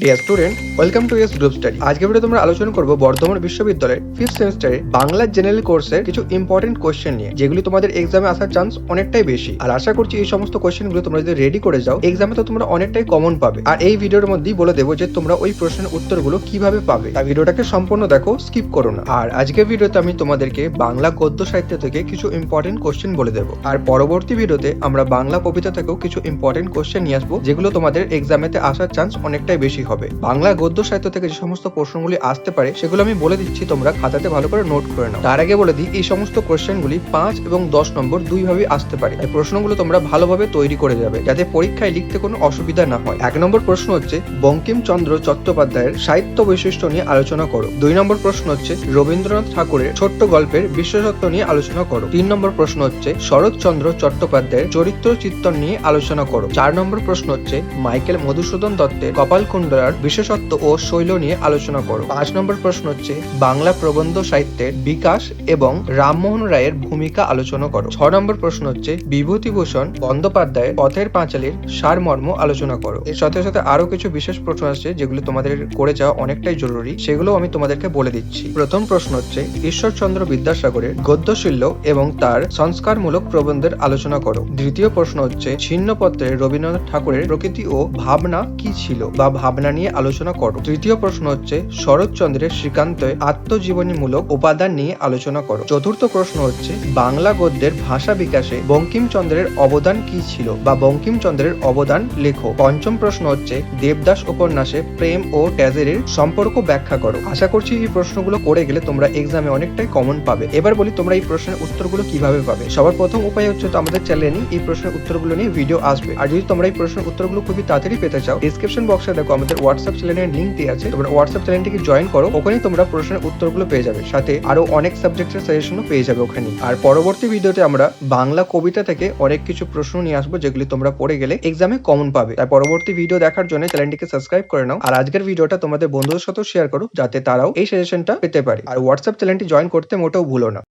Dear student, welcome to yes group study. আজকে video তোমরা আলোচনা করবো বর্ধমান বিশ্ববিদ্যালয়ের 5th সেমিস্টারে বাংলা জেনারেল কোর্সের কিছু ইম্পর্টেন্ট কোশ্চেন নিয়ে, যেগুলি তোমাদের এক্সামে আসার চান্স অনেকটাই বেশি। আর আশা করছি এই সমস্ত কোশ্চেনগুলো তোমরা যদি রেডি করে যাও, এক্সামে তো তোমরা অনেকটাই কমন পাবে। আর এই ভিডিওর মধ্যেই বলে দেবো যে তোমরা ওই প্রশ্নের উত্তরগুলো কিভাবে পাবে। তাই ভিডিওটাকে সম্পূর্ণ দেখো, স্কিপ করো না। আর আজকের ভিডিওতে আমি তোমাদেরকে বাংলা গদ্য সাহিত্য থেকে কিছু ইম্পর্টেন্ট কোশ্চেন বলে দেবো। আর পরবর্তী ভিডিওতে আমরা বাংলা কবিতা থেকেও কিছু ইম্পর্টেন্ট কোশ্চেন নিয়ে আসবো, যেগুলো তোমাদের এক্সামেতে আসার চান্স অনেকটাই বেশি হবে। বাংলা গদ্য সাহিত্য থেকে যে সমস্ত প্রশ্নগুলি আসতে পারে সেগুলো আমি বলে দিচ্ছি, তোমরা খাতাতে ভালো করে নোট করে নাও। তার আগে বলে দিই, এই সমস্ত কোশ্চেনগুলি 5 এবং 10 নম্বর দুইভাবে আসতে পারে। এই প্রশ্নগুলো তোমরা ভালোভাবে তৈরি করে যাবে, যাতে পরীক্ষায় লিখতে কোনো অসুবিধা না হয়। 1 নম্বর প্রশ্ন হচ্ছে বঙ্কিমচন্দ্র চট্টোপাধ্যায়ের সাহিত্য বৈশিষ্ট্য নিয়ে আলোচনা করো। 2 নম্বর প্রশ্ন হচ্ছে রবীন্দ্রনাথ ঠাকুরের ছোট্ট গল্পের বিশেষত্ব নিয়ে আলোচনা করো। 3 নম্বর প্রশ্ন হচ্ছে শরৎচন্দ্র চট্টোপাধ্যায়ের চরিত্র চিত্তন নিয়ে আলোচনা করো। 4 নম্বর প্রশ্ন হচ্ছে মাইকেল মধুসূদন দত্তের কপালকুণ্ডলার বিশেষত্ব ও শৈল নিয়ে আলোচনা করো। 5 নম্বর প্রশ্ন হচ্ছে বাংলা প্রবন্ধ সাহিত্যের বিকাশ এবং রামমোহন রায়ের ভূমিকা আলোচনা করো। 6 নম্বর প্রশ্ন হচ্ছে বিভূতিভূষণ বন্দ্যোপাধ্যায়ের পথের পাঁচালীর সারমর্ম আলোচনা করো। এর সাথে সাথে আরো কিছু বিশেষ প্রশ্ন আছে, যেগুলো তোমাদের করে যাওয়া অনেকটাই জরুরি, সেগুলো আমি তোমাদেরকে বলে দিচ্ছি। প্রথম প্রশ্ন হচ্ছে ঈশ্বরচন্দ্র বিদ্যাসাগরের গদ্যশিল্য এবং তার সংস্কারমূলক প্রবন্ধের আলোচনা করো। দ্বিতীয় প্রশ্ন হচ্ছে ছিন্নপত্রে রবীন্দ্রনাথ ঠাকুরের প্রকৃতি ও ভাবনা কি ছিল বা ভাবনা নিয়ে আলোচনা করো। তৃতীয় প্রশ্ন হচ্ছে শরৎচন্দ্রের শ্রীকান্তে আত্মজীবনীমূলক উপাদান নিয়ে আলোচনা করো। চতুর্থ প্রশ্ন হচ্ছে বাংলা গদ্যের ভাষা বিকাশে বঙ্কিমচন্দ্রের অবদান কি ছিল বা বঙ্কিমচন্দ্রের অবদান লেখো। পঞ্চম প্রশ্ন হচ্ছে দেবদাস উপন্যাসে প্রেম ও ট্র্যাজেডির সম্পর্ক ব্যাখ্যা করো। আশা করছি এই প্রশ্নগুলো করে গেলে তোমরা এক্সামে অনেকটাই কমন পাবে। এবার বলি তোমরা এই প্রশ্নের উত্তরগুলো কিভাবে পাবে। সবার প্রথম উপায় হচ্ছে তো আমাদের চ্যানেলে এই প্রশ্নের উত্তরগুলো নিয়ে ভিডিও আসবে। আর যদি তোমরা এই প্রশ্নের উত্তরগুলো খুবই তাড়াতাড়ি পেতে চাও, ডেসক্রিপশন বক্সে দেখো আমাদের হোয়াটসঅ্যাপ চ্যানেলের লিংক দেওয়া আছে। তোমরা হোয়াটসঅ্যাপ চ্যানেলটিকে জয়েন করো, ওখানেই তোমরা প্রশ্নের উত্তরগুলো পেয়ে যাবে, সাথে আরো অনেক সাবজেক্টের সাজেশনও পেয়ে যাবে ওখানে। আর পরবর্তী ভিডিওতে আমরা বাংলা কবিতা থেকে অনেক কিছু প্রশ্ন নিয়ে আসবো, যেগুলি তোমরা পড়ে গেলে এক্সামে কমন পাবে। তাই পরবর্তী ভিডিও দেখার জন্য চ্যানেলটিকে সাবস্ক্রাইব করে নাও। আর আজকের ভিডিওটা তোমাদের বন্ধুদের সাথে শেয়ার করো, যাতে তারাও এই সাজেশনটা পেতে পারে। আর হোয়াটসঅ্যাপ চ্যানেলটি জয়েন করতে মোটেও ভুলো না।